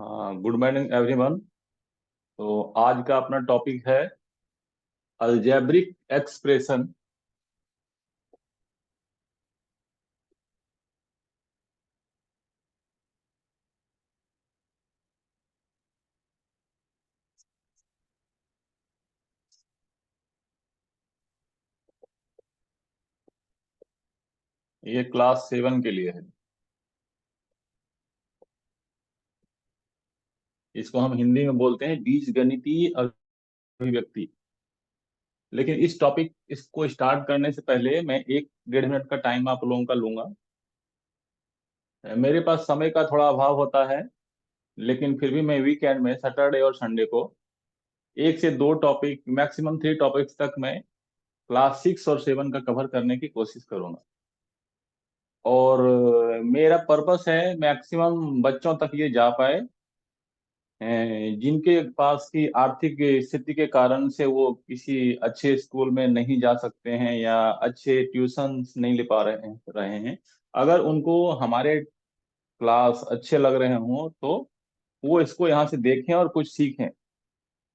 Good morning everyone. तो आज का अपना टॉपिक है अलजेब्रिक एक्सप्रेशन। ये क्लास 7 के लिए है। इसको हम हिंदी में बोलते हैं बीजगणितीय अभिव्यक्ति। लेकिन इस टॉपिक इसको स्टार्ट करने से पहले मैं 1 डेढ़ मिनट का टाइम आप लोगों का लूंगा। मेरे पास समय का थोड़ा अभाव होता है, लेकिन फिर भी मैं वीकेंड में सैटरडे और संडे को 1 से 2 टॉपिक, मैक्सिमम 3 टॉपिक्स तक मैं क्लास 6 और 7 का कवर करने की कोशिश करूंगा। और मेरा पर्पस है मैक्सिमम बच्चों तक ये जा पाए, जिनके पास की आर्थिक स्थिति के कारण से वो किसी अच्छे स्कूल में नहीं जा सकते हैं या अच्छे ट्यूशन नहीं ले पा रहे हैं। अगर उनको हमारे क्लास अच्छे लग रहे हों तो वो इसको यहाँ से देखें और कुछ सीखें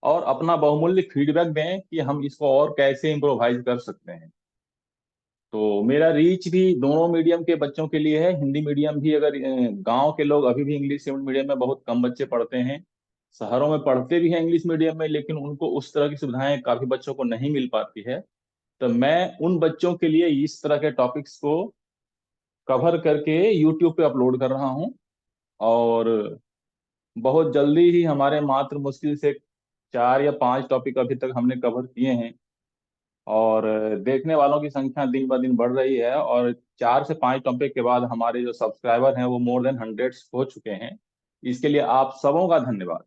और अपना बहुमूल्य फीडबैक दें कि हम इसको और कैसे इम्प्रोवाइज कर सकते हैं। तो मेरा रीच भी दोनों मीडियम के बच्चों के लिए है। हिंदी मीडियम भी, अगर गांव के लोग अभी भी इंग्लिश मीडियम में बहुत कम बच्चे पढ़ते हैं, शहरों में पढ़ते भी हैं इंग्लिश मीडियम में, लेकिन उनको उस तरह की सुविधाएं काफी बच्चों को नहीं मिल पाती है। तो मैं उन बच्चों के लिए इस तरह के टॉपिक्स को कवर करके यूट्यूब पे अपलोड कर रहा हूँ। और बहुत जल्दी ही हमारे मात्र मुश्किल से 4 या 5 टॉपिक अभी तक हमने कवर किए हैं। और देखने वालों की संख्या दिन ब दिन बढ़ रही है, और 4 से 5 टॉपिक के बाद हमारे जो सब्सक्राइबर हैं वो मोर देन हंड्रेड्स हो चुके हैं। इसके लिए आप सबों का धन्यवाद।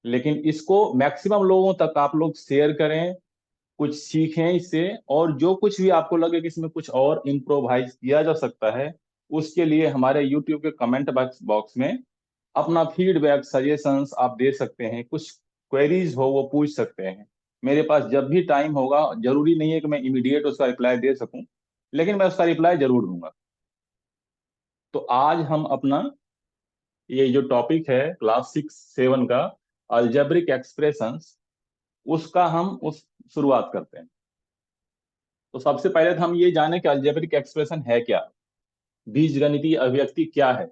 लेकिन इसको मैक्सिमम लोगों तक आप लोग शेयर करें, कुछ सीखें इससे, और जो कुछ भी आपको लगे कि इसमें कुछ और इम्प्रोवाइज किया जा सकता है, उसके लिए हमारे यूट्यूब के कमेंट बॉक्स बॉक्स में अपना फीडबैक सजेशंस आप दे सकते हैं। कुछ क्वेरीज हो वो पूछ सकते हैं। मेरे पास जब भी टाइम होगा, जरूरी नहीं है कि मैं इमीडिएट उसका रिप्लाई दे सकूं, लेकिन मैं उसका रिप्लाई जरूर दूंगा। तो आज हम अपना ये जो टॉपिक है क्लास 6 7 का अलजेब्रिक एक्सप्रेशंस, उसका हम उस शुरुआत करते हैं। तो सबसे पहले तो हम ये जाने कि अलजेब्रिक एक्सप्रेशन है क्या, बीजगणितीय अभिव्यक्ति क्या है।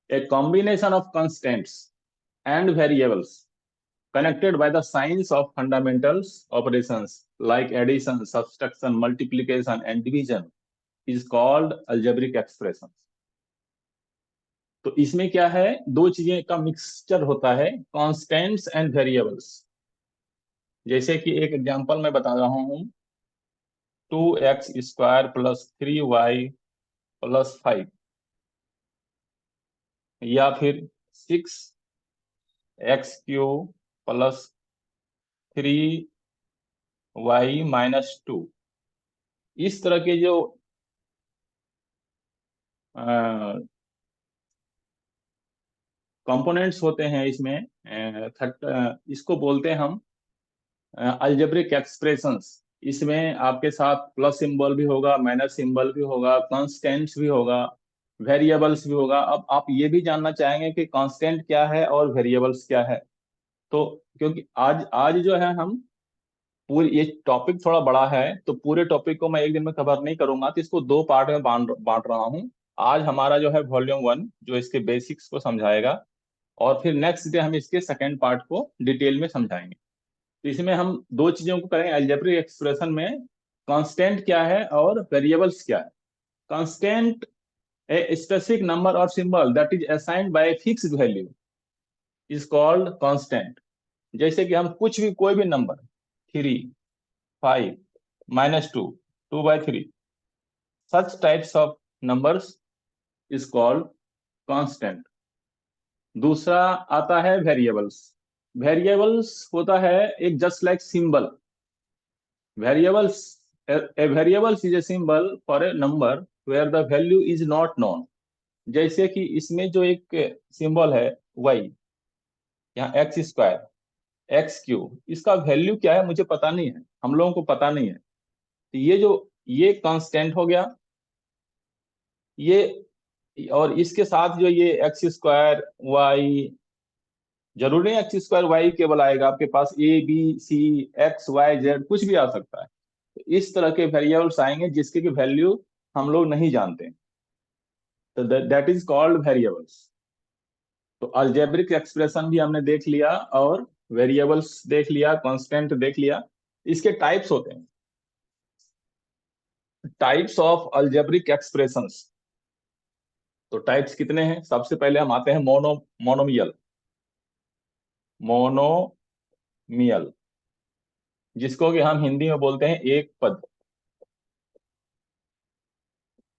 A combination of constants and variables connected by the signs of fundamental operations like addition, subtraction, multiplication, and division is called algebraic expressions। तो इसमें क्या है, दो चीजें का मिक्सचर होता है, कांस्टेंट्स एंड वेरिएबल्स। जैसे कि एक एग्जांपल मैं बता रहा हूँ, 2x² + 3y + 5, या फिर 6x³ + 3y - 2। इस तरह के जो कंपोनेंट्स होते हैं इसमें, इसको बोलते हैं हम अलजेब्रिक एक्सप्रेशंस। इसमें आपके साथ प्लस सिंबल भी होगा, माइनस सिंबल भी होगा, कांस्टेंट्स भी होगा, वेरिएबल्स भी होगा। अब आप ये भी जानना चाहेंगे कि कांस्टेंट क्या है और वेरिएबल्स क्या है। तो क्योंकि आज आज जो है हम पूरी, ये टॉपिक थोड़ा बड़ा है तो पूरे टॉपिक को मैं एक दिन में कवर नहीं करूंगा, तो इसको 2 पार्ट में बांट बांट रहा हूँ। आज हमारा जो है वॉल्यूम 1 जो इसके बेसिक्स को समझाएगा, और फिर नेक्स्ट डे हम इसके सेकेंड पार्ट को डिटेल में समझाएंगे। तो इसमें हम दो चीजों को करेंगे अलजेब्रिक एक्सप्रेशन में, कांस्टेंट क्या है और वेरिएबल्स क्या है। कांस्टेंट ए स्पेसिफिक नंबर और symbol that is assigned bye fixed value is called constant. जैसे कि हम कुछ भी, कोई भी number, 3, 5, -2, 2/3, such types of numbers is called constant। दूसरा आता है वेरिएबल्स। वेरिएबल्स होता है एक just like symbol. Variables, a variables is a symbol for a number where the value is not known। जैसे कि इसमें जो एक सिंबल है y, यहाँ x², x³, इसका वैल्यू क्या है मुझे पता नहीं है, हम लोगों को पता नहीं है। तो ये कांस्टेंट हो गया। ये और इसके साथ जो ये एक्स स्क्वायर वाई, जरूरी नहीं एक्स स्क्वायर वाई केवल आएगा, आपके पास A B C X Y Z कुछ भी आ सकता है। तो इस तरह के वेरिएबल्स आएंगे जिसके की वैल्यू हम लोग नहीं जानते, तो दैट इज कॉल्ड वेरिएबल्स। तो अलजेब्रिक एक्सप्रेशन भी हमने देख लिया, और वेरिएबल्स देख लिया, कांस्टेंट देख लिया। इसके टाइप्स होते हैं, टाइप्स ऑफ अलजेब्रिक एक्सप्रेशंस। तो टाइप्स कितने हैं? सबसे पहले हम आते हैं मोनोमियल। मोनोमियल, जिसको कि हम हिंदी में बोलते हैं एक पद।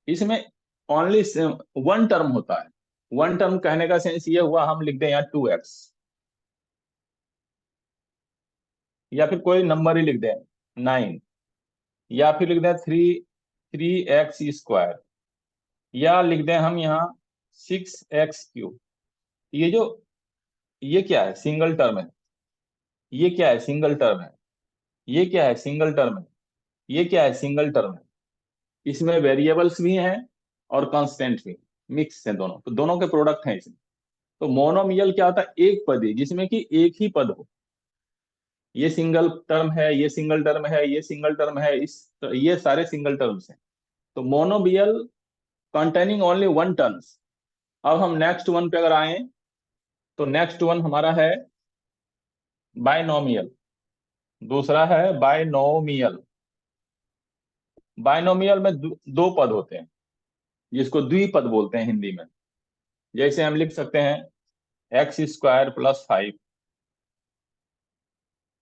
इसमें ओनली वन टर्म होता है। वन टर्म कहने का सेंस ये हुआ, हम लिख दें यहाँ 2x, या फिर कोई नंबर ही लिख दें 9, या फिर लिख दें 3x², या लिख दें हम यहाँ 6x³। ये जो, ये क्या है? सिंगल टर्म है। ये क्या है? सिंगल टर्म है। ये क्या है? सिंगल टर्म है। ये क्या है? सिंगल टर्म है। इसमें वेरिएबल्स भी हैं और कांस्टेंट भी, मिक्स है दोनों, तो दोनों के प्रोडक्ट हैं इसमें। तो मोनोमियल क्या होता है? एक पदी, जिसमें कि एक ही पद हो। ये सिंगल टर्म है, ये सिंगल टर्म है, ये सिंगल टर्म है, ये सारे सिंगल टर्म्स हैं। तो monomial containing only one terms. अब हम नेक्स्ट वन पे अगर आए, तो नेक्स्ट वन हमारा है बायनोमियल। दूसरा है बायनोमियल। बायनोमियल में दो पद होते हैं, जिसको द्विपद बोलते हैं हिंदी में। जैसे हम लिख सकते हैं x² + 5,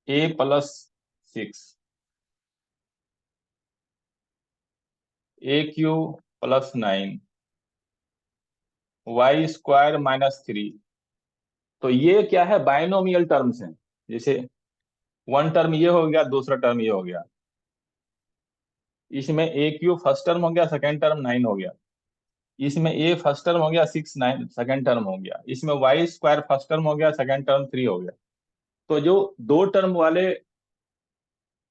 a + 6, a³ + 9, y² - 3। तो ये क्या है? बाइनोमियल टर्म्स हैं। जैसे वन टर्म ये हो गया, दूसरा टर्म ये हो गया। इसमें a³ फर्स्ट टर्म हो गया, सेकंड टर्म 9 हो गया। इसमें a फर्स्ट टर्म हो गया, 6 9 सेकंड टर्म हो गया। इसमें y² फर्स्ट टर्म हो गया, सेकंड टर्म 3 हो गया। तो जो दो टर्म वाले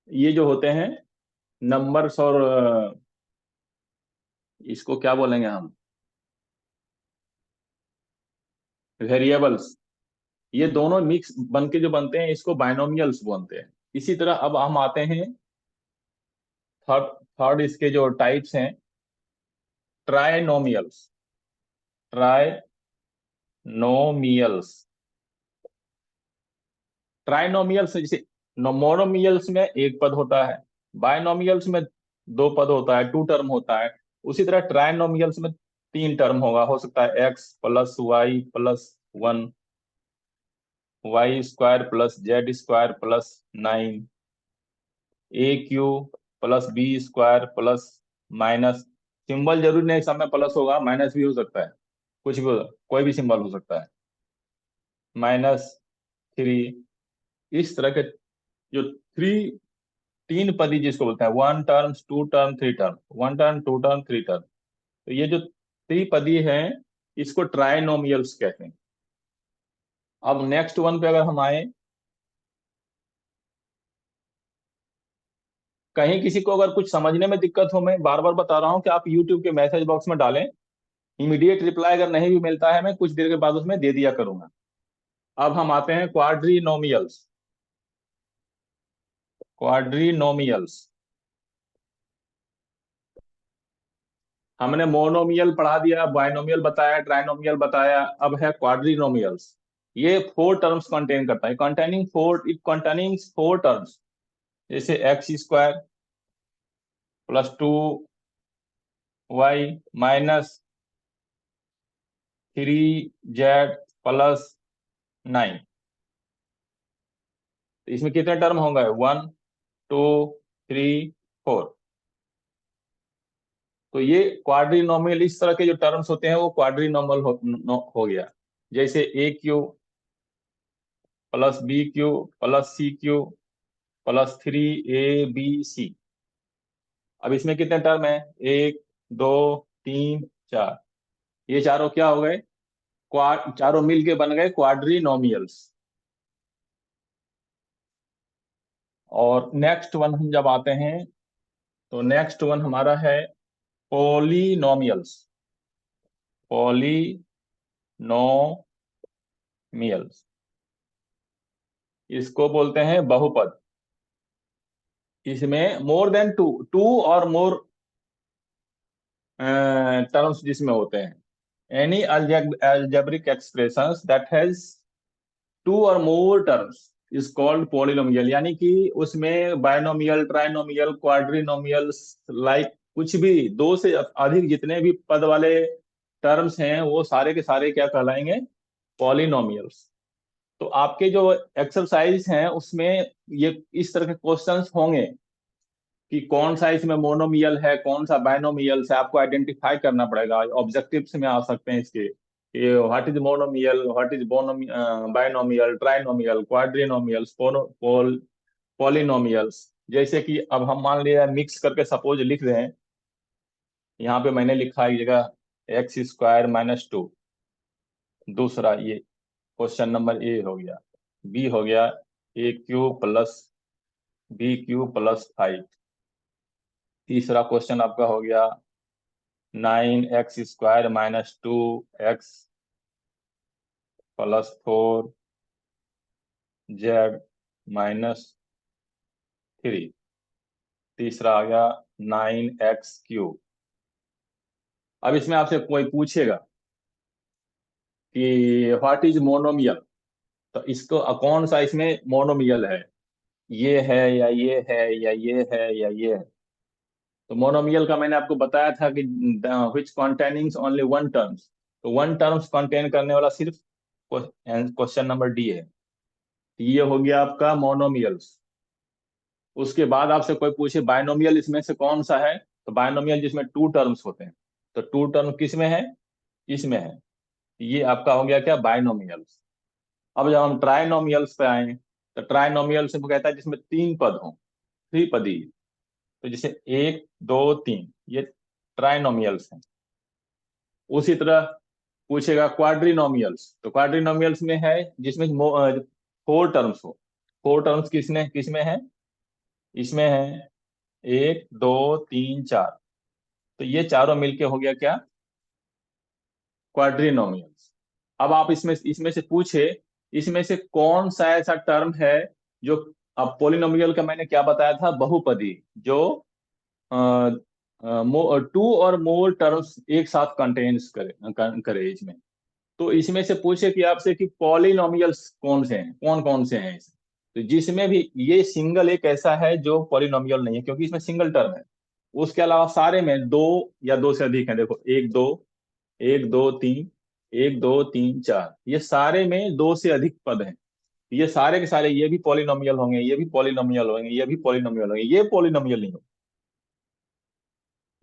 ये जो होते हैं नंबर्स, और इसको क्या बोलेंगे हम, वेरिएबल्स, ये दोनों मिक्स बन के जो बनते हैं, इसको बाइनोमियल्स बोलते हैं। इसी तरह अब हम आते हैं थर्ड थर्ड इसके जो टाइप्स हैं, ट्राइनोमियल्स। ट्राइनोमियल्स, ट्राइनोमियल्स जैसे मोनोमियल्स में एक पद होता है, बायनोमियल्स में दो पद होता है, टू टर्म होता है। उसी तरह ट्राइनोमियल्स में तीन टर्म होगा, हो सकता है x + y + 1, y² + z² + 9, a³ + b² + symbol जरूरी नहीं सब में प्लस होगा, माइनस भी हो सकता है, कुछ भी कोई भी सिंबल हो सकता है, -3। इस तरह के जो थ्री तीन पदी जिसको बोलते हैं, one term, two term, three term, one term, two term, three term, तो ये जो त्रिपदी हैं, इसको ट्राइनोमियल्स कहते हैं। अब नेक्स्ट वन पे अगर हम आए, कहीं किसी को अगर कुछ समझने में दिक्कत हो, मैं बार बार बता रहा हूँ कि आप यूट्यूब के मैसेज बॉक्स में डालें। इमीडिएट रिप्लाई अगर नहीं भी मिलता है, मैं कुछ देर के बाद उसमें दे दिया करूंगा। अब हम आते हैं क्वाड्रीनोमियल्स। क्वाड्रीनोमियल्स, हमने मोनोमियल पढ़ा दिया, बाइनोमियल बताया, ट्राइनोमियल बताया, अब है क्वाड्रीनोमियल्स। ये फोर टर्म्स कंटेन करता है, कंटेनिंग फोर टर्म्स। जैसे x² + 2y - 3z + 9। तो इसमें कितने टर्म होंगे? 1 2 3 4। तो ये क्वाड्रीनोमियल, इस तरह के जो टर्म्स होते हैं वो क्वाड्रीनोमियल हो गया। जैसे a³ + b³ + c³ +3abc। अब इसमें कितने टर्म है? 1 2 3 4। ये चारों क्या हो गए? चारों मिलके बन गए क्वाड्रीनोमियल्स। और नेक्स्ट वन हम जब आते हैं, तो नेक्स्ट वन हमारा है पोलिनोमियल्स। पॉलिनोमियल्स, इसको बोलते हैं बहुपद। इसमें more than to, to or more terms जिसमें होते हैं, any algebraic expressions that has two or more terms is called polynomial. यानी कि उसमें बायनोमियल, ट्राइनोमियल, क्वाड्रिनोमियल, लाइक कुछ भी दो से अधिक जितने भी पद वाले टर्म्स हैं वो सारे के सारे क्या कहलाएंगे? पॉलिनोमियल्स। तो आपके जो एक्सरसाइज हैं उसमें ये इस तरह के क्वेश्चंस होंगे कि कौन सा इसमें मोनोमियल है, कौन सा बायनोमियल है, आपको आइडेंटिफाई करना पड़ेगा। ऑब्जेक्टिव्स में आ सकते हैं इसके, what is monomial, what is binomial, trinomial, quadrinomials, polynomials. जैसे कि अब हम मान लिया मिक्स करके सपोज लिख रहे हैं, यहाँ पे मैंने लिखा है एक जगह x² - 2। दूसरा ये क्वेश्चन नंबर ए हो गया, बी हो गया AQ+BQ+5। तीसरा क्वेश्चन आपका हो गया 9x² - 2x + 4z - 3। तीसरा आ गया 9x³। अब इसमें आपसे कोई पूछेगा कि व्हाट इज मोनोमियल, तो इसको कौन सा इसमें मोनोमियल है, ये है या ये है या ये है या ये है। तो मोनोमियल का मैंने आपको बताया था कि विच कंटेनिंग ओनली वन टर्म्स, तो वन टर्म्स कंटेन करने वाला सिर्फ क्वेश्चन नंबर डी है। ये हो गया आपका मोनोमियल्स। उसके बाद आपसे कोई पूछे बायनोमियल इसमें से कौन सा है, तो बायनोमियल जिसमें टू टर्म्स होते हैं, तो टू टर्म किस में है? इसमें है। ये आपका हो गया क्या? बायनोमियल्स। अब जब हम ट्राइनोमियल्स पे आए, तो ट्राइनोमियल से वो कहता है जिसमें तीन पद हो, थ्री पदी। तो जैसे एक, दो, तीन, ये ट्राइनोमियल्स हैं। उसी तरह पूछेगा क्वाड्रिनोमियल्स, तो क्वाड्रिनोमियल्स में है जिसमें फोर टर्म्स हो। फोर टर्म्स किसने किसमें है? इसमें है एक, दो, तीन, चार। तो ये चारों मिलके हो गया क्या? क्वाड्रिनोमियल्स। अब आप इसमें इसमें से पूछे इसमें से कौन सा ऐसा टर्म है जो, अब पॉलिनोमियल का मैंने क्या बताया था? बहुपदी, जो टू और मोर टर्म्स एक साथ कंटेन्स करे इसमें। तो इसमें से पूछे कि आपसे कि पॉलिनोमियल्स कौन से हैं, कौन कौन से हैं इसमें। तो जिसमें भी ये सिंगल एक ऐसा है जो पॉलिनोमियल नहीं है, क्योंकि इसमें सिंगल टर्म है। उसके अलावा सारे में दो या दो से अधिक हैं। देखो एक दो, एक दो तीन, एक दो तीन चार, ये सारे में दो से अधिक पद हैं। ये सारे के सारे ये भी पॉलिनोमियल होंगे, ये भी पॉलिनोमियल होंगे, ये भी पॉलिनोमियल होंगे। ये पॉलिनोमियल नहीं होगा,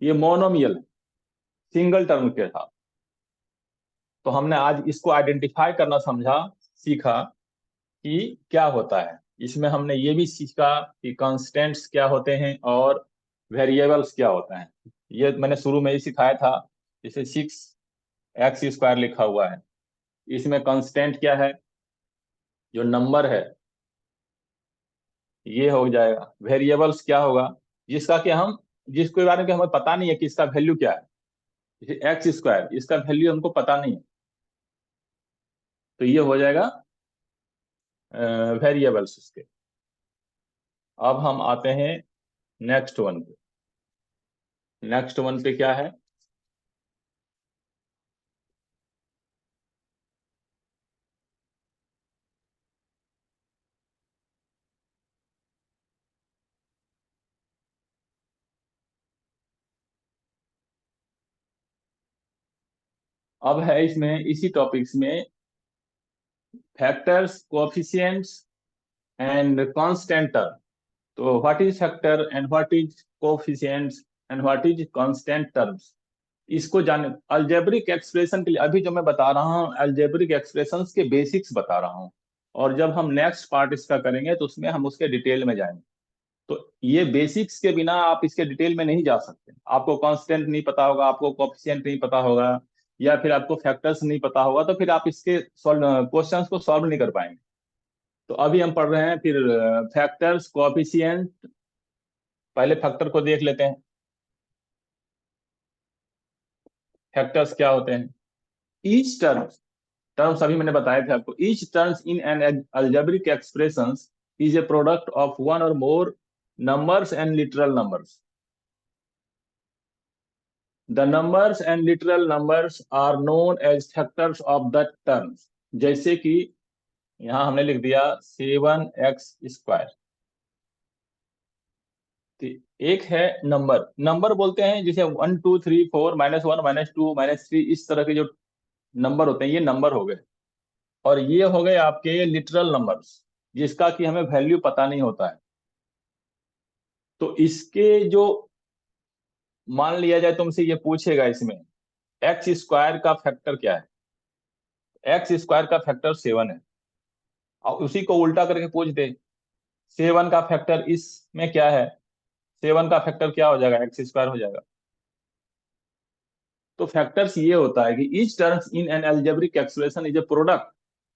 ये मोनोमियल है, सिंगल टर्म के साथ। तो हमने आज इसको आइडेंटिफाई करना समझा, सीखा कि क्या होता है इसमें। हमने ये भी सीखा कि कांस्टेंट्स क्या होते हैं और वेरिएबल्स क्या होता है। ये मैंने शुरू में ही सिखाया था। जैसे 6x² लिखा हुआ है, इसमें कांस्टेंट क्या है? जो नंबर है ये हो जाएगा। वेरिएबल्स क्या होगा? जिसका कि हम, जिसके बारे में हमें पता नहीं है कि इसका वैल्यू क्या है। जैसे x², इसका वैल्यू हमको पता नहीं है, तो ये हो जाएगा वेरिएबल्स उसके। अब हम आते हैं नेक्स्ट वन पे। नेक्स्ट वन पे क्या है? अब है इसमें इसी टॉपिक्स में factors, coefficients and constant term. तो what is factor and what is coefficients and what is constant terms, इसको जाने। अलजेब्रिक एक्सप्रेशन के लिए अभी जो मैं बता रहा हूँ, अलजेब्रिक एक्सप्रेशंस के बेसिक्स बता रहा हूँ। और जब हम नेक्स्ट पार्ट इसका करेंगे तो उसमें हम उसके डिटेल में जाएंगे। तो ये बेसिक्स के बिना आप इसके डिटेल में नहीं जा सकते। आपको कांस्टेंट नहीं पता होगा, आपको कोएफिशिएंट नहीं पता होगा, या फिर आपको फैक्टर्स नहीं पता होगा, तो फिर आप इसके क्वेश्चंस को सॉल्व नहीं कर पाएंगे। तो अभी हम पढ़ रहे हैं फिर फैक्टर्स, कोएफिशिएंट। पहले फैक्टर को देख लेते हैं। फैक्टर्स क्या होते हैं? ईच टर्म्स अभी मैंने बताए थे आपको, each terms in an algebraic expressions is a product of one or more numbers and literal numbers. The numbers and literal numbers are known as factors of that terms. जैसे कि यहां हमने लिख दिया 7x²। एक है नंबर, नंबर बोलते हैं जिसे 1 2 3 4 -1 -2 -3 इस तरह के जो नंबर होते हैं ये नंबर हो गए। और ये हो गए आपके लिटरल नंबर्स जिसका कि हमें वैल्यू पता नहीं होता है। तो इसके जो मान लिया जाए तुमसे ये पूछेगा इसमें x² का फैक्टर क्या है, x² का फैक्टर 7 है। और उसी को उल्टा करके पूछ दे 7 का फैक्टर इसमें क्या है, 7 का फैक्टर क्या हो जाएगा, x² हो जाएगा। तो फैक्टर्स ये होता है कि each terms in an algebraic expression is a product,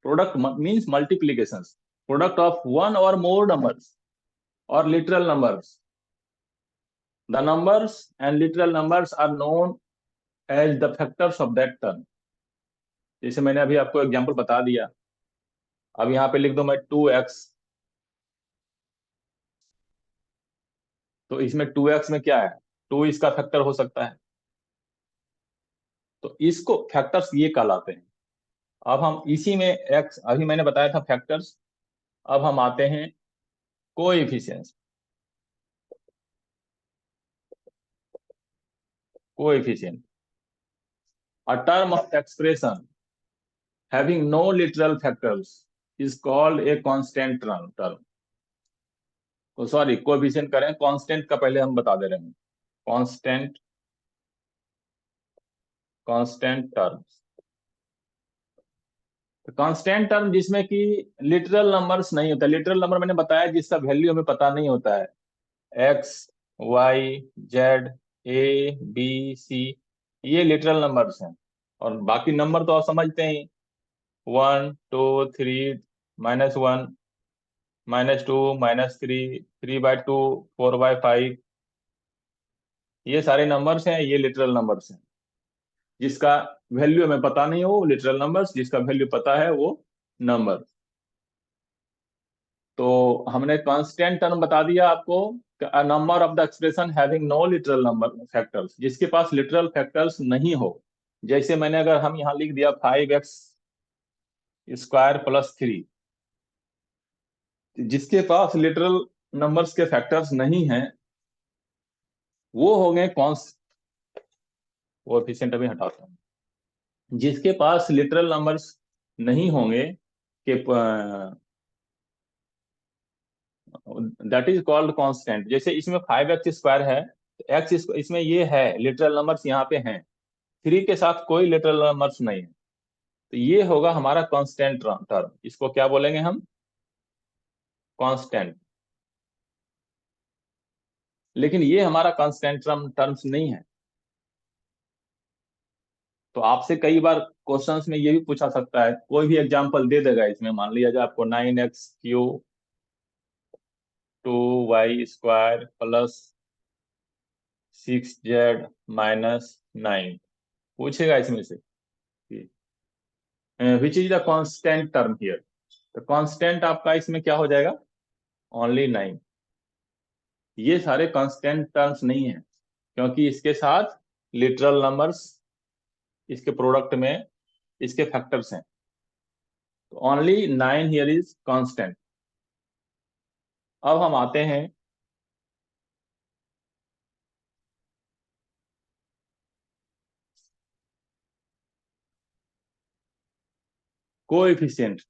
product means multiplication, product of one और मोर नंबर्स और literal numbers. The numbers and literal numbers are known as the factors of that term. जैसे मैंने अभी आपको example बता दिया। अब यहाँ पे लिख दो मैं 2x, तो इसमें 2x में क्या है, 2 इसका फैक्टर हो सकता है। तो इसको फैक्टर्स ये कहलाते हैं। अब हम इसी में x अभी मैंने बताया था फैक्टर्स, अब हम आते हैं coefficients. Coefficient, a term of expression having no literal factors is called a constant term। तो सॉरी कोएफिशिएंट करें, कांस्टेंट का पहले हम बता दे रहे हैं। Constant, constant term, constant term जिसमें कि लिटरल नंबर्स नहीं होता। लिटरल नंबर मैंने बताया जिसका वैल्यू हमें पता नहीं होता है, X Y Z A B C, ये लिटरल नंबर्स हैं। और बाकी नंबर तो आप समझते हैं, 1 2 3 -1 -2 -3 3/2 4/5, ये सारे नंबर्स हैं, ये लिटरल नंबर्स हैं। जिसका वैल्यू हमें पता नहीं हो वो लिटरल नंबर्स, जिसका वैल्यू पता है वो नंबर। तो हमने कांस्टेंट टर्म बता दिया आपको, number of the expression having no literal number factors, जिसके पास लिटरल फैक्टर्स नहीं हो। जैसे मैंने अगर हम यहाँ लिख दिया 5x² + 3, जिसके पास लिटरल नंबर्स के फैक्टर्स नहीं हैं वो हो गए कोएफिशिएंट अभी हटाता हूँ। जिसके पास लिटरल नंबर्स नहीं होंगे कि दैट इज कॉल्ड कांस्टेंट। जैसे इसमें 5x² है, तो x इसमें ये है, लिटरल नंबर्स यहाँ पे हैं, 3 के साथ कोई लिटरल नंबर्स नहीं है, तो ये होगा हमारा कांस्टेंट टर्म। इसको क्या बोलेंगे हम, कांस्टेंट। लेकिन ये हमारा कांस्टेंट टर्म्स नहीं है। तो आपसे कई बार क्वेश्चंस में ये भी पूछा सकता है, कोई भी एग्जांपल दे देगा इसमें, मान लिया जाए आपको 9x³ 2y² + 6z - 9 पूछेगा इसमें से which is the constant term here. तो कांस्टेंट आपका इसमें क्या हो जाएगा, ओनली 9। ये सारे कांस्टेंट टर्म्स नहीं है क्योंकि इसके साथ लिटरल नंबर्स, इसके प्रोडक्ट में इसके फैक्टर्स हैं। तो ओनली 9 हियर इज कांस्टेंट। अब हम आते हैं कोएफिशिएंट।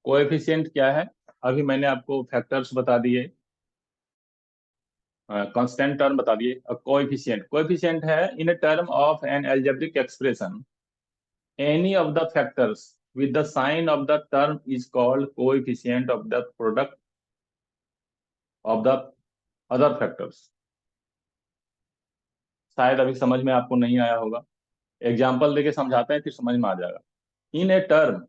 कोएफिशिएंट क्या है, अभी मैंने आपको फैक्टर्स बता दिए, कांस्टेंट टर्म बता दिए। अब कोएफिशिएंट, कोएफिशिएंट है in a term of an algebraic expression any of the factors with the sign of the term is called coefficient of the product of the other factors। शायद अभी समझ में आपको नहीं आया होगा, एग्जाम्पल देके समझाते हैं फिर समझ में आ जाएगा। In a term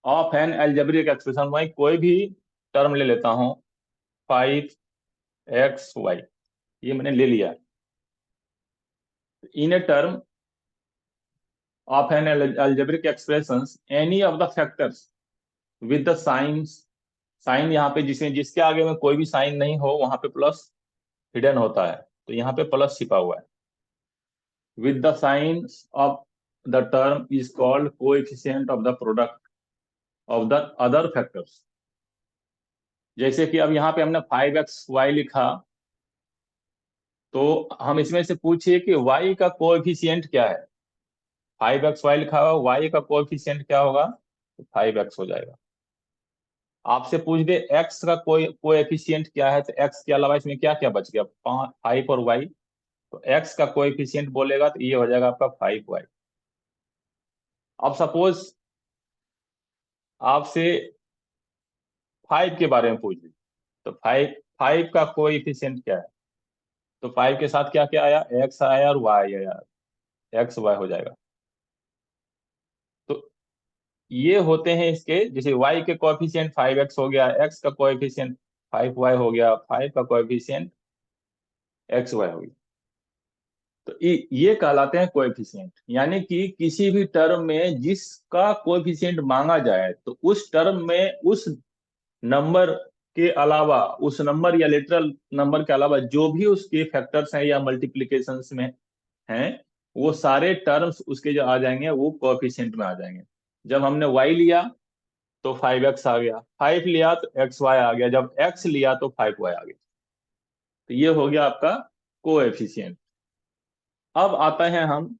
of an algebraic expression, मैं कोई भी टर्म ले लेता हूँ, 5 एक्स वाई, ये मैंने ले लिया। In a term of an algebraic expressions any of the factors with the signs, sign यहाँ पे जिसके आगे में कोई भी साइन नहीं हो वहां पे प्लस हिडन होता है, तो यहाँ पे प्लस छिपा हुआ है। With the science of the term is called coefficient of the product of the other factors. जैसे कि अब यहाँ पे हमने 5xy लिखा, तो हम इसमें से पूछिए कि y का कोएफिशिएंट क्या है। 5xy लिखा हुआ, y का कोएफिशिएंट क्या होगा, तो 5x हो जाएगा। आपसे पूछ दे x का कोएफिशिएंट क्या है, तो x के अलावा इसमें क्या क्या बच गया, 5 और y, तो x का कोएफिशिएंट बोलेगा तो ये हो जाएगा आपका 5y। अब सपोज आपसे 5 के बारे में पूछ ली, तो 5 का कोएफिशिएंट क्या है, तो 5 के साथ क्या क्या आया, x आया और y आया, एक्स वाई हो जाएगा। तो ये होते हैं इसके, जैसे y के कोएफिशिएंट 5x हो गया, x का कोएफिशिएंट 5y हो गया, 5 का कोएफिशिएंट xy हो गया। तो ये कहलाते हैं कोएफिशिएंट, यानी कि किसी भी टर्म में जिसका कोएफिशिएंट मांगा जाए, तो उस टर्म में उस नंबर के अलावा, उस नंबर या लिटरल नंबर के अलावा जो भी उसके फैक्टर्स हैं या मल्टीप्लिकेशंस में हैं, वो सारे टर्म्स उसके जो आ जाएंगे वो कोएफिशिएंट में आ जाएंगे। जब हमने y लिया तो 5x आ गया, 5 लिया तो xy आ गया, जब x लिया तो 5y आ गया। तो ये हो गया आपका कोएफिशिएंट। अब आता है हम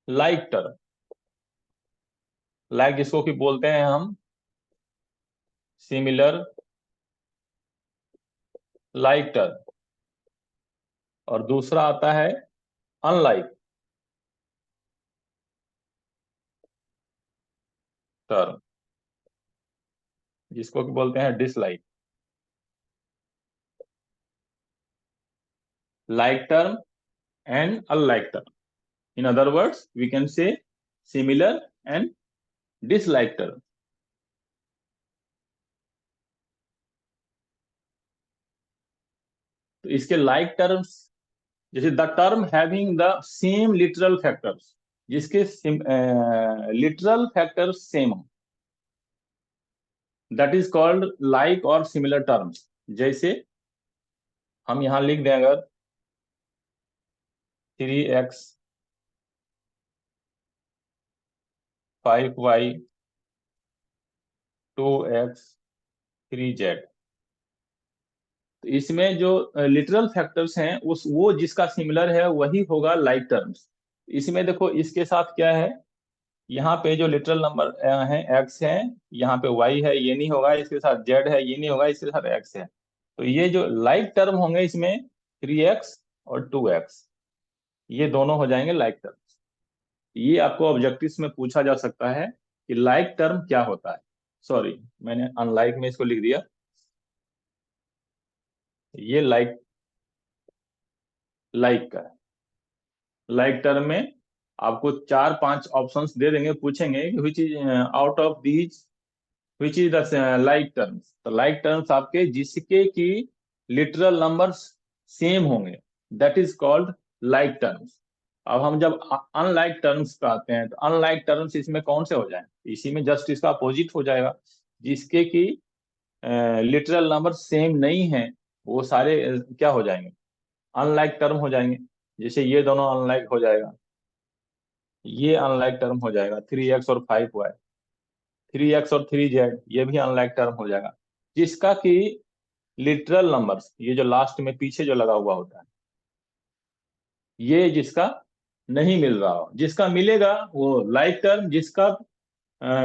लाइक टर्म, लाइक जिसको कि बोलते हैं हम सिमिलर लाइक टर्म, और दूसरा आता है अनलाइक टर्म, जिसको कि बोलते हैं dislike. Like term and unlike term, in other words we can say similar and dislike term. तो इसके लाइक टर्म्स, जैसे the term having the same literal factors, जिसके लिटरल फैक्टर्स सेम हो, दैट इज कॉल्ड लाइक और similar terms. जैसे हम यहां लिख दें अगर 3x 5y 2x 3z, तो इसमें जो लिटरल फैक्टर्स हैं उस वो जिसका सिमिलर है वही होगा लाइक टर्म्स। इसमें देखो इसके साथ क्या है, यहाँ पे जो लिटरल नंबर है x है, यहाँ पे y है, ये नहीं होगा, इसके साथ z है, ये नहीं होगा, इसके साथ x है। तो ये जो लाइक टर्म होंगे इसमें 3x और 2x, ये दोनों हो जाएंगे लाइक टर्म्स। ये आपको ऑब्जेक्टिव्स में पूछा जा सकता है कि लाइक टर्म क्या होता है। सॉरी, मैंने अनलाइक में इसको लिख दिया। ये लाइक लाइक का है। लाइक टर्म में आपको 4-5 ऑप्शंस दे देंगे, पूछेंगे which is out of these which is the like terms. तो लाइक टर्म्स आपके जिसके की लिटरल नंबर्स सेम होंगे, that is called like terms. अब हम जब अनलाइक टर्म्स पे आते हैं, तो अनलाइक टर्म्स इसमें कौन से हो जाए, इसी में जस्ट इसका अपोजिट हो जाएगा। जिसके की लिटरल नंबर सेम नहीं है, वो सारे क्या हो जाएंगे, अनलाइक टर्म हो जाएंगे। जैसे ये दोनों अनलाइक हो जाएगा, ये अनलाइक टर्म हो जाएगा 3x और 5y, 3x और 3z, ये भी अनलाइक टर्म हो जाएगा। जिसका कि लिटरल नंबर्स, ये जो लास्ट में पीछे जो लगा हुआ होता है, ये जिसका नहीं मिल रहा हो, जिसका मिलेगा वो लाइक टर्म, जिसका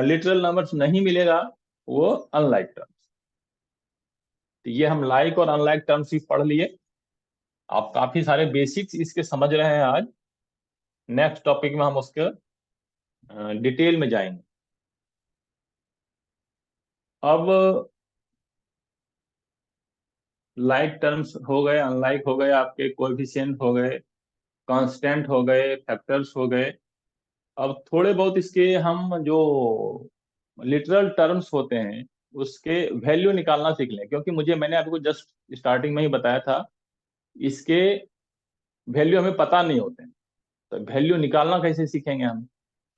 लिटरल नंबर्स नहीं मिलेगा वो अनलाइक टर्म। तो ये हम लाइक और अनलाइक टर्म्स ही पढ़ लिए। आप काफी सारे बेसिक्स इसके समझ रहे हैं आज। नेक्स्ट टॉपिक में हम उसके डिटेल में जाएंगे। अब लाइक टर्म्स हो गए, अनलाइक हो गए, आपके कोएफिशिएंट हो गए, कांस्टेंट हो गए, फैक्टर्स हो गए। अब थोड़े बहुत इसके हम जो लिटरल टर्म्स होते हैं उसके वैल्यू निकालना सीख लें, क्योंकि मैंने आपको जस्ट स्टार्टिंग में ही बताया था, इसके वैल्यू हमें पता नहीं होते हैं। तो वैल्यू निकालना कैसे सीखेंगे हम?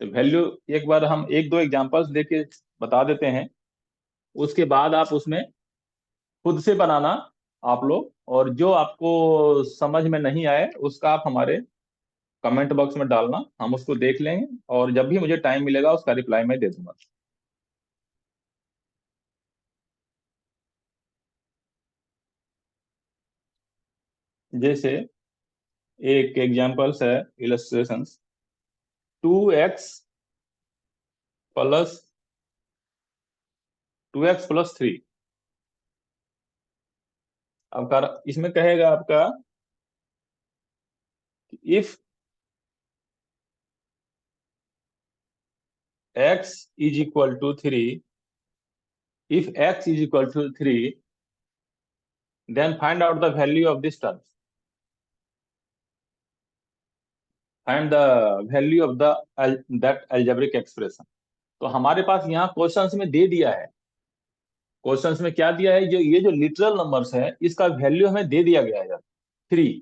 तो वैल्यू एक बार हम एक दो एग्जांपल्स देके बता देते हैं, उसके बाद आप उसमें खुद से बनाना आप लोग, और जो आपको समझ में नहीं आए उसका आप हमारे कमेंट बॉक्स में डालना, हम उसको देख लेंगे और जब भी मुझे टाइम मिलेगा उसका रिप्लाई मैं दे दूंगा। जैसे एक एग्जांपल्स है, इलस्ट्रेशंस, 2x प्लस 3। आपका इसमें कहेगा आपका, if x is equal to 3, if x is equal to 3, then find out the value of this term, find the value of the that algebraic expression। तो हमारे पास यहाँ क्वेश्चंस में दे दिया है, क्वेश्चंस में क्या दिया है, जो ये जो लिटरल नंबर्स है इसका वैल्यू हमें दे दिया गया है 3।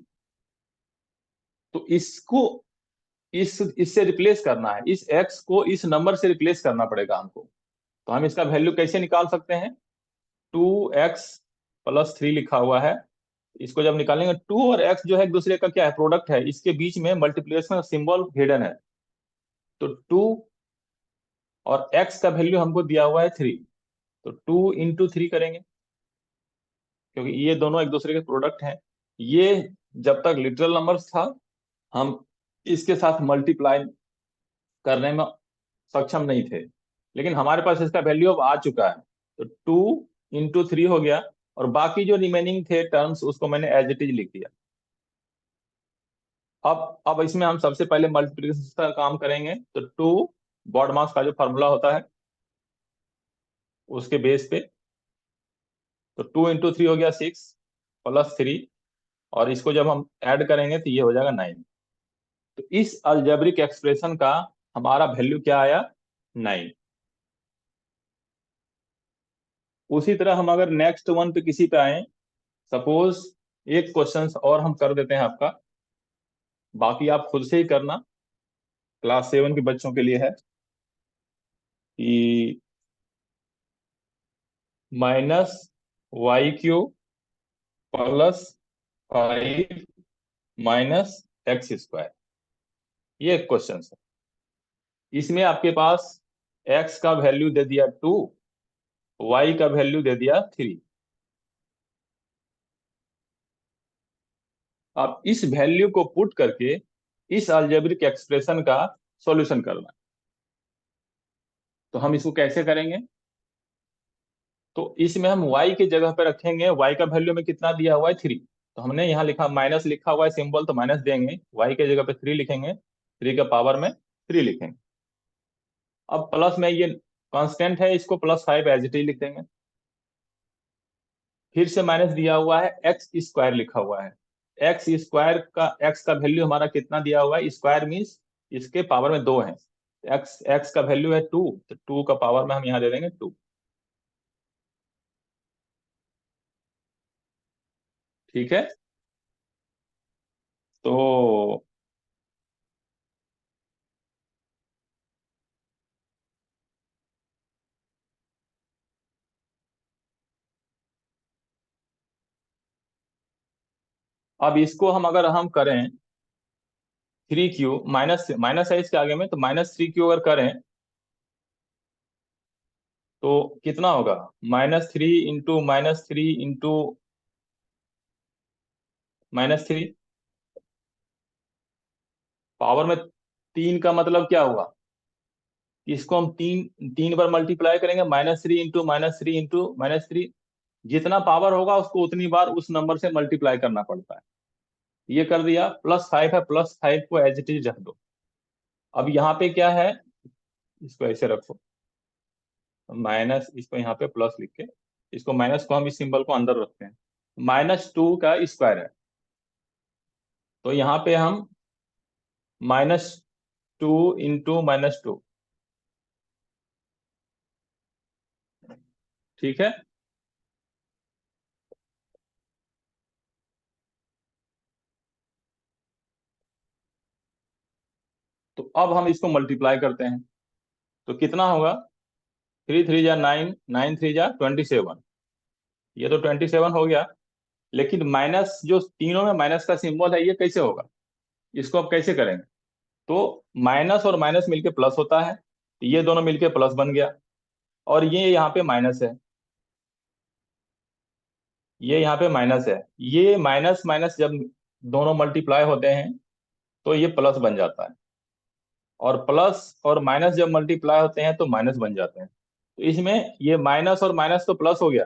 तो इसको इस इससे रिप्लेस करना है, इस x को इस नंबर से रिप्लेस करना पड़ेगा हमको। तो हम इसका वैल्यू कैसे निकाल सकते हैं? 2x प्लस 3 लिखा हुआ है, इसको जब निकालेंगे, 2 और x जो है एक दूसरे का क्या है, प्रोडक्ट है, इसके बीच में मल्टीप्लिकेशन का सिंबल हिडन है। तो 2 और x का वैल्यू हमको दिया हुआ है 3, तो 2 × 3 करेंगे, क्योंकि ये दोनों एक दूसरे के प्रोडक्ट हैं। ये जब तक लिटरल नंबर्स था हम इसके साथ मल्टीप्लाई करने में सक्षम नहीं थे, लेकिन हमारे पास इसका वैल्यू अब आ चुका है। तो 2 × 3 हो गया, और बाकी जो रिमेनिंग थे टर्म्स उसको मैंने एज इट इज लिख दिया। अब इसमें हम सबसे पहले मल्टीप्लिकेशन का काम करेंगे। तो 2 बॉडमास का जो फॉर्मूला होता है उसके बेस पे, तो 2 × 3 हो गया 6 प्लस 3, और इसको जब हम ऐड करेंगे तो ये हो जाएगा 9। तो इस अलजेब्रिक एक्सप्रेशन का हमारा वैल्यू क्या आया? 9। उसी तरह हम अगर नेक्स्ट वन पे किसी पे आए, सपोज एक क्वेश्चन और हम कर देते हैं आपका, बाकी आप खुद से ही करना, क्लास 7 के बच्चों के लिए है, कि -y³ +5 -x², ये एक क्वेश्चन है। इसमें आपके पास x का वैल्यू दे दिया 2, y का वैल्यू दे दिया 3। अब इस वैल्यू को पुट करके इस अलजेब्रिक एक्सप्रेशन का सॉल्यूशन करना है। तो हम इसको कैसे करेंगे? तो इसमें हम y की जगह पे रखेंगे, y का वैल्यू में कितना दिया हुआ है 3, तो हमने यहाँ लिखा माइनस लिखा हुआ है सिंबल, तो माइनस देंगे, y के जगह पे 3 लिखेंगे, 3 के पावर में 3 लिखेंगे। अब प्लस में ये कांस्टेंट है, इसको +5 एज इट इज लिख देंगे। फिर से माइनस दिया हुआ है, x² लिखा हुआ है, x का वैल्यू हमारा कितना दिया हुआ है, स्क्वायर मीन्स इसके पावर में 2 है, x का वैल्यू है 2, तो 2 का पावर में हम यहाँ दे देंगे 2। ठीक है। तो अब इसको हम अगर हम करें 3q, माइनस माइनस है इसके आगे में, तो -3q अगर करें तो कितना होगा, -3 × -3 × -3, पावर में 3 का मतलब क्या हुआ, इसको हम तीन तीन बार मल्टीप्लाई करेंगे, -3 × -3 × -3, जितना पावर होगा उसको उतनी बार उस नंबर से मल्टीप्लाई करना पड़ता है। ये कर दिया, +5 है, +5 को एज इट इज रख दो। अब यहाँ पे क्या है, इसको ऐसे रखो, माइनस, इसको यहाँ पे प्लस लिख के, इसको माइनस को हम इस सिंबल को अंदर रखते हैं, -2 का स्क्वायर है, तो यहाँ पे हम -2 × -2, ठीक है। तो अब हम इसको मल्टीप्लाई करते हैं, तो कितना होगा? 3 3 जा 9, 9 3 जा 27। ये तो 27 हो गया। लेकिन माइनस, जो तीनों में माइनस का सिंबल है, ये कैसे होगा? इसको अब कैसे करेंगे? तो माइनस और माइनस मिलके प्लस होता है, तो ये दोनों मिलके प्लस बन गया। और ये यहाँ पे माइनस है, ये यहाँ पे माइनस है। ये माइनस माइनस जब दोनों मल्टीप्लाई होते हैं तो ये प्लस बन जाता है, और प्लस और माइनस जब मल्टीप्लाई होते हैं तो माइनस बन जाते हैं। तो इसमें ये माइनस और माइनस तो प्लस हो गया,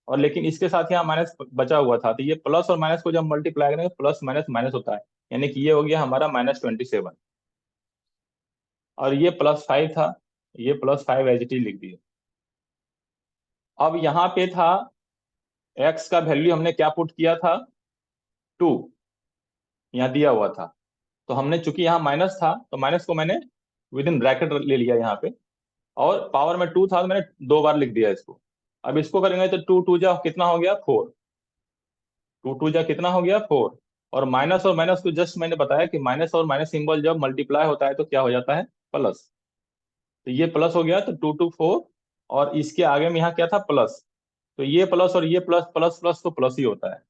और लेकिन इसके साथ यहाँ माइनस बचा हुआ था, तो ये प्लस और माइनस को जब मल्टीप्लाई करेंगे प्लस माइनस माइनस होता है, यानी कि ये हो गया हमारा -27। और ये +5 था, ये +5 एज इट इज लिख दिए। अब यहाँ पे था x का वैल्यू हमने क्या पुट किया था? 2, यहाँ दिया हुआ था। तो हमने, चूंकि यहाँ माइनस था तो माइनस को मैंने विद इन ब्रैकेट ले लिया यहाँ पे, और पावर में 2 था तो मैंने 2 बार लिख दिया इसको। अब इसको करेंगे तो 2 2 जा कितना हो गया? 4। 2 2 जा कितना हो गया? 4। और माइनस और माइनस को जस्ट मैंने बताया कि माइनस और माइनस सिंबल जब मल्टीप्लाई होता है तो क्या हो जाता है? प्लस। तो ये प्लस हो गया, तो 2 2 4। और इसके आगे में यहाँ क्या था? प्लस। तो ये प्लस और ये प्लस, प्लस प्लस तो प्लस ही होता है।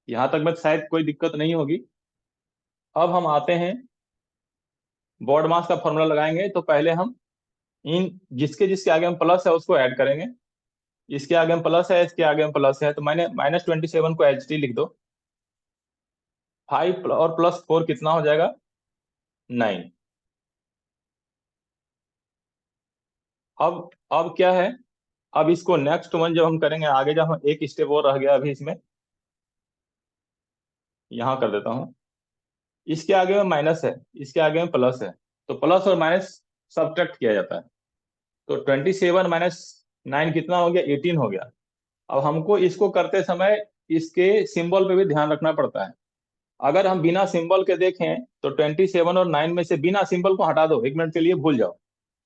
यहाँ तक में शायद कोई दिक्कत नहीं होगी। अब हम आते हैं, बॉड मास का फॉर्मूला लगाएंगे, तो पहले हम इन जिसके जिसके आगे में प्लस है उसको ऐड करेंगे। इसके आगे में प्लस है, इसके आगे में प्लस है, तो मैंने -27 को एच टी लिख दो। 5 और +4 कितना हो जाएगा? 9। अब क्या है? अब इसको नेक्स्ट वन जब हम करेंगे आगे, जब हम एक स्टेप और रह गया अभी इसमें, यहाँ कर देता हूँ। इसके आगे में माइनस है, इसके आगे में प्लस है, तो प्लस और माइनस सब्ट्रैक्ट किया जाता है। तो 27 - 9 कितना हो गया? 18 हो गया। अब हमको इसको करते समय इसके सिंबल पे भी ध्यान रखना पड़ता है। अगर हम बिना सिंबल के देखें तो 27 और 9 में से बिना सिंबल को हटा दो, 1 मिनट के लिए भूल जाओ।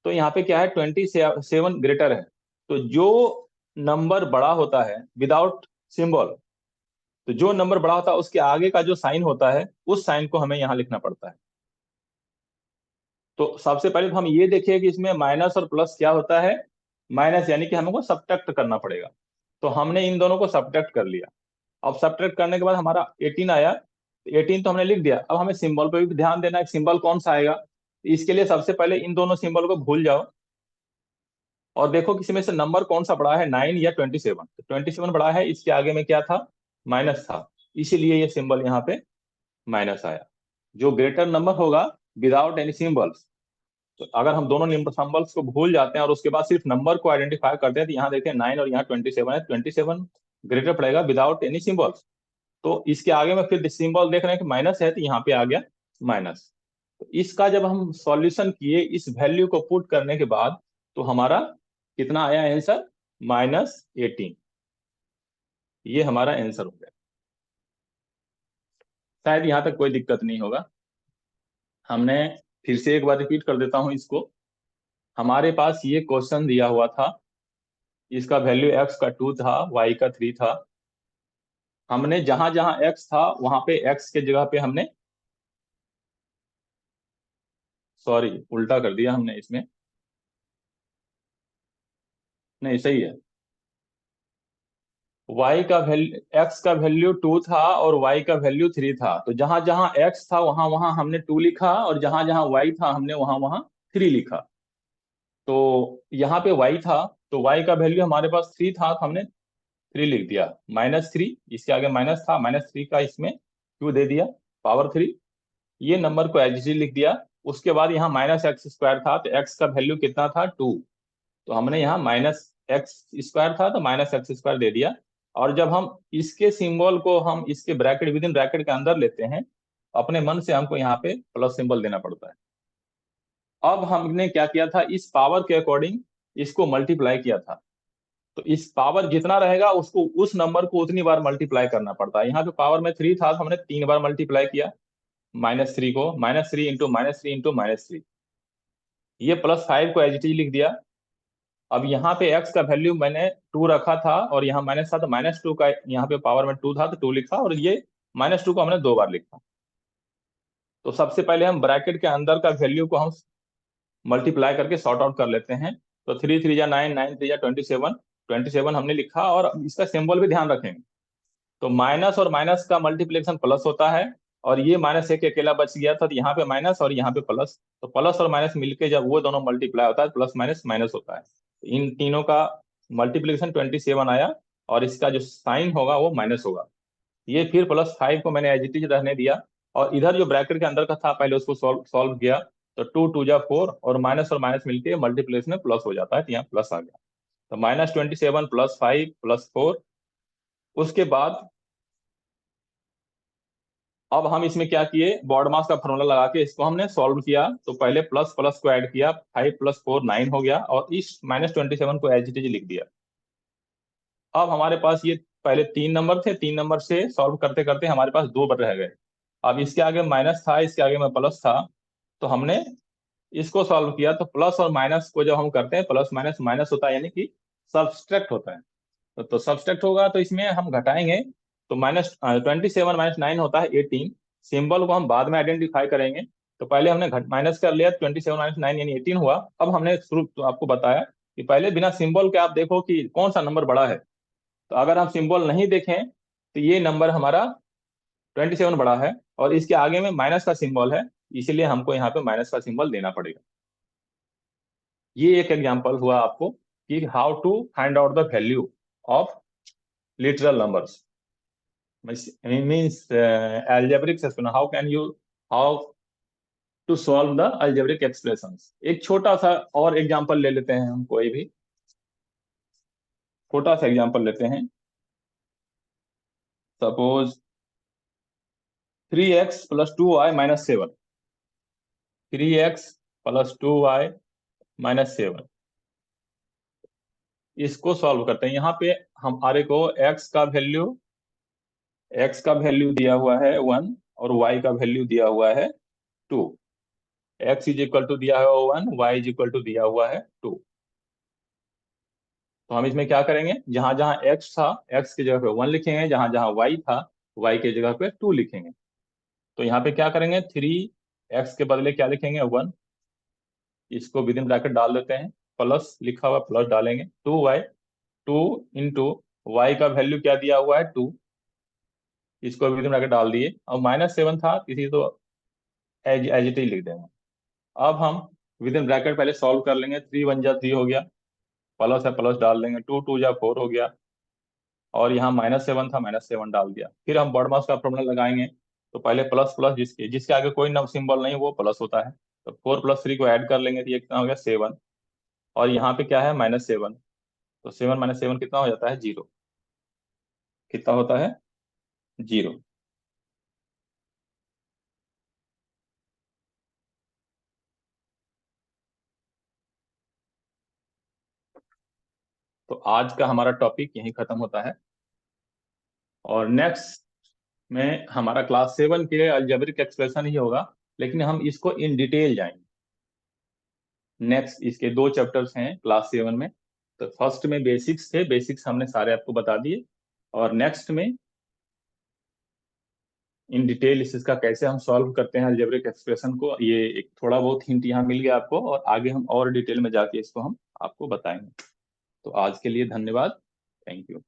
तो यहाँ पे क्या है? 27 ग्रेटर है। तो जो नंबर बड़ा होता है विदाउट सिंबल, तो जो नंबर बड़ा होता है उसके आगे का जो साइन होता है, उस साइन को हमें यहाँ लिखना पड़ता है। तो सबसे पहले तो हम ये देखिए कि इसमें माइनस और प्लस क्या होता है। माइनस यानी कि हमको सब्ट्रैक्ट करना पड़ेगा। तो हमने इन दोनों को सब्ट्रैक्ट कर लिया। अब सब्ट्रैक्ट करने के बाद हमारा 18 आया, तो 18 तो हमने लिख दिया। अब हमें सिंबल पे भी ध्यान देना है, सिंबल कौन सा आएगा। इसके लिए सबसे पहले इन दोनों सिंबल को भूल जाओ, और देखो किसी में से नंबर कौन सा बड़ा है, 9 या 27। तो 27 बड़ा है, इसके आगे में क्या था? माइनस था, इसीलिए ये सिंबल यहाँ पे माइनस आया। जो ग्रेटर नंबर होगा विदाउट एनी सिंबल्स, तो अगर हम दोनों नंबर सिंबल्स को भूल जाते हैं और उसके बाद सिर्फ नंबर को आइडेंटिफाई करते हैं, तो यहाँ देखिए 9 और यहाँ 27 है, 27 ग्रेटर पड़ेगा विदाउट एनी सिंबल्स। तो इसके आगे में फिर सिंबल देख रहे हैं कि माइनस है, तो यहाँ पे आ गया माइनस। तो इसका जब हम सॉल्यूशन किए, इस वैल्यू को पुट करने के बाद, तो हमारा कितना आया आंसर? -18। ये हमारा आंसर हो गया। शायद यहाँ तक कोई दिक्कत नहीं होगा। हमने, फिर से एक बार रिपीट कर देता हूँ इसको। हमारे पास ये क्वेश्चन दिया हुआ था, इसका वैल्यू x का 2 था, y का 3 था। हमने जहां जहां x था वहां पे x के जगह पे हमने, सॉरी उल्टा कर दिया हमने इसमें, नहीं सही है। y का वैल्यू, x का वैल्यू 2 था और y का वैल्यू 3 था। तो जहां जहां x था वहां वहां हमने 2 लिखा, और जहां जहां y था हमने वहां वहां 3 लिखा। तो यहाँ पे y था, तो y का वैल्यू हमारे पास 3 था, तो हमने 3 लिख दिया। -3, इसके आगे माइनस था, -3 का इसमें 2 दे दिया, पावर 3। ये नंबर को एच डी लिख दिया। उसके बाद यहाँ -x² था, तो x का वैल्यू कितना था? 2। तो हमने यहाँ -x² था तो -x² दे दिया। और जब हम इसके सिंबल को हम इसके ब्रैकेट, विद इन ब्रैकेट के अंदर लेते हैं, अपने मन से हमको यहाँ पे प्लस सिंबल देना पड़ता है। अब हमने क्या किया था? इस पावर के अकॉर्डिंग इसको मल्टीप्लाई किया था। तो इस पावर जितना रहेगा उसको, उस नंबर को उतनी बार मल्टीप्लाई करना पड़ता है। यहाँ पे पावर में 3 था, तो हमने 3 बार मल्टीप्लाई किया। -3 को, -3 इंटू -3 इंटू -3, ये +5 को एज इट इज लिख दिया। अब यहाँ पे x का वैल्यू मैंने 2 रखा था और यहाँ माइनस था, तो -2 का यहाँ पे पावर में 2 था तो 2 लिखा, और ये -2 को हमने 2 बार लिखा। तो सबसे पहले हम ब्रैकेट के अंदर का वैल्यू को हम मल्टीप्लाई करके सॉर्ट आउट कर लेते हैं। तो 3 3 जा 9, 9 3 जा 27, 27 हमने लिखा, और इसका सिंबल भी ध्यान रखेंगे। तो माइनस और माइनस का मल्टीप्लिकेशन प्लस होता है, और ये -1 अकेला बच गया था, तो यहाँ पे माइनस और यहाँ पे प्लस, तो प्लस और माइनस मिलके जब वो दोनों मल्टीप्लाई होता है, प्लस माइनस माइनस होता है। तो इन तीनों का मल्टीप्लिकेशन 27 आया, और इसका जो साइन होगा वो माइनस होगा। ये फिर +5 को मैंने एज इट इज रहने दिया, और इधर जो ब्रैकेट के अंदर का था पहले उसको सॉल्व किया। तो 2 2 जा 4, और माइनस मिलके मल्टीप्लिकेशन में प्लस हो जाता है, तो यहाँ प्लस आ गया। तो -27 +5 +4। उसके बाद अब हम इसमें क्या किए, बॉडमास का फॉर्मूला लगा के इसको हमने सॉल्व किया। तो पहले प्लस प्लस को ऐड किया, 5 + 4 9 हो गया, और इस -27 को एज इट इज लिख दिया। अब हमारे पास ये पहले 3 नंबर थे, 3 नंबर से सॉल्व करते करते हमारे पास 2 रह गए। अब इसके आगे माइनस था, इसके आगे में प्लस था, तो हमने इसको सॉल्व किया। तो प्लस और माइनस को जब हम करते हैं, प्लस माइनस माइनस होता है, यानी कि सब्सट्रैक्ट होता है। तो सब्सट्रैक्ट होगा, तो इसमें हम घटाएंगे। तो -27 -9 होता है 18। सिंबल को हम बाद में आइडेंटिफाई करेंगे। तो पहले हमने माइनस कर लिया, 27 -9 यानी 18 हुआ। अब हमने शुरू तो आपको बताया कि पहले बिना सिंबल के आप देखो कि कौन सा नंबर बड़ा है। तो अगर हम सिंबल नहीं देखें, तो ये नंबर हमारा 27 बड़ा है, और इसके आगे में माइनस का सिंबल है, इसीलिए हमको यहाँ पे माइनस का सिंबल देना पड़ेगा। ये एक एग्जांपल हुआ आपको कि how to find out the value of literal numbers, means algebraic system, how to solve the algebraic expressions. एक छोटा सा और एग्जांपल ले लेते हैं, हम कोई भी छोटा सा एग्जांपल लेते हैं। Suppose 3x + 2y - 7, 3x + 2y - 7, इसको सॉल्व करते हैं। यहाँ पे हमारे को x का वैल्यू दिया हुआ है 1, और y का वैल्यू दिया हुआ है 2। x = दिया हुआ है 1, y = दिया हुआ है 2। तो हम इसमें क्या करेंगे, जहां जहां x था, x की जगह पे 1 लिखेंगे, जहां जहां y था, y की जगह पे 2 लिखेंगे। तो यहाँ पे क्या करेंगे, 3x के बदले क्या लिखेंगे, 1। इसको विदिन ब्रैकेट डाल देते हैं, प्लस लिखा हुआ प्लस डालेंगे, 2y, 2 इंटू y का वैल्यू क्या दिया हुआ है 2, इसको विदिन ब्रैकेट डाल दिए। और -7 था, इसी तो एज एज इट ही लिख देंगे। अब हम विदिन ब्रैकेट पहले सॉल्व कर लेंगे। 3 1 जा 3 हो गया, प्लस है प्लस डाल देंगे, 2 2 जा 4 हो गया, और यहाँ -7 था, -7 डाल दिया। फिर हम बॉडमास का फॉर्मूला लगाएंगे। तो पहले प्लस प्लस, जिसके जिसके आगे कोई नंबर सिंबल नहीं वो प्लस होता है। तो 4 + 3 को ऐड कर लेंगे, तो ये कितना हो गया 7, और यहाँ पे क्या है -7। तो 7 - 7 कितना हो जाता है 0। कितना होता है 0। तो आज का हमारा टॉपिक यहीं खत्म होता है, और नेक्स्ट में हमारा क्लास 7 के लिए अलजेब्रिक एक्सप्रेशन ही होगा, लेकिन हम इसको इन डिटेल जाएंगे। नेक्स्ट इसके 2 चैप्टर्स हैं क्लास 7 में। तो फर्स्ट में बेसिक्स थे, बेसिक्स हमने सारे आपको बता दिए, और नेक्स्ट में इन डिटेल इसका कैसे हम सॉल्व करते हैं अलजेब्रिक एक्सप्रेशन को, ये एक थोड़ा बहुत हिंट यहाँ मिल गया आपको, और आगे हम और डिटेल में जाके इसको हम आपको बताएंगे। तो आज के लिए धन्यवाद। Thank you.